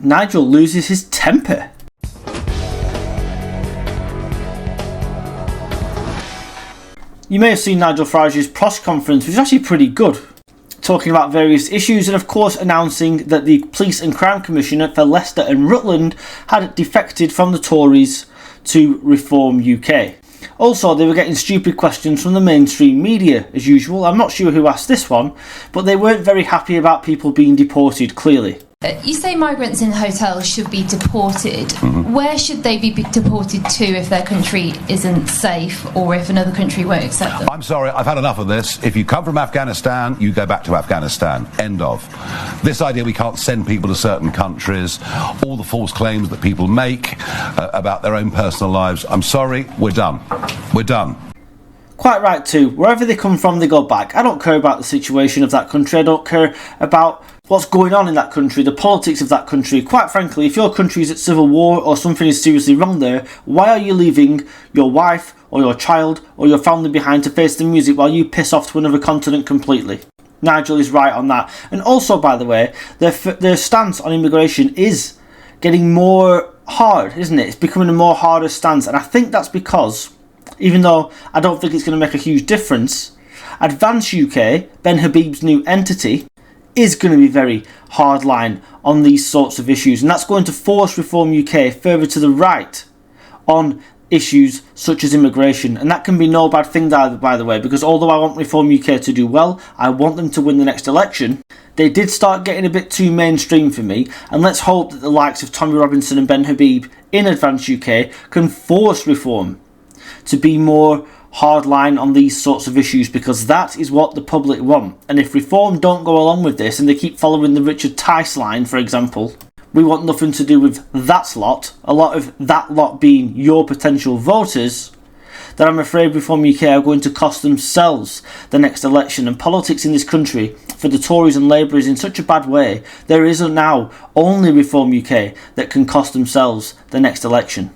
Nigel loses his temper. You may have seen Nigel Farage's press conference, which is actually pretty good, talking about various issues and of course announcing that the Police and Crime Commissioner for Leicester and Rutland had defected from the Tories to Reform UK. Also, they were getting stupid questions from the mainstream media, as usual. I'm not sure who asked this one, but they weren't very happy about people being deported, clearly. You say migrants in hotels should be deported. Where should they be deported to if their country isn't safe or if another country won't accept them? I'm sorry, I've had enough of this. If you come from Afghanistan, you go back to Afghanistan. End of. This idea we can't send people to certain countries, all the false claims that people make about their own personal lives. I'm sorry, we're done. We're done. Quite right too. Wherever they come from, they go back. I don't care about the situation of that country. I don't care about what's going on in that country, the politics of that country. Quite frankly, if your country is at civil war or something is seriously wrong there, why are you leaving your wife or your child or your family behind to face the music while you piss off to another continent completely? Nigel is right on that. And also, by the way, their stance on immigration is getting more hard, isn't it? It's becoming a more harder stance. And I think that's because, even though I don't think it's going to make a huge difference, Advance UK, Ben Habib's new entity, is going to be very hardline on these sorts of issues, and that's going to force Reform UK further to the right on issues such as immigration. And that can be no bad thing either, by the way, because although I want Reform UK to do well, I want them to win the next election, they did start getting a bit too mainstream for me, and let's hope that the likes of Tommy Robinson and Ben Habib in Advance UK can force Reform to be more hardline on these sorts of issues, because that is what the public want. And if Reform don't go along with this and they keep following the Richard Tice line, for example, we want nothing to do with that lot, a lot of that lot being your potential voters, then I'm afraid Reform UK are going to cost themselves the next election. And politics in this country for the Tories and Labour is in such a bad way, there isn't now only Reform UK that can cost themselves the next election.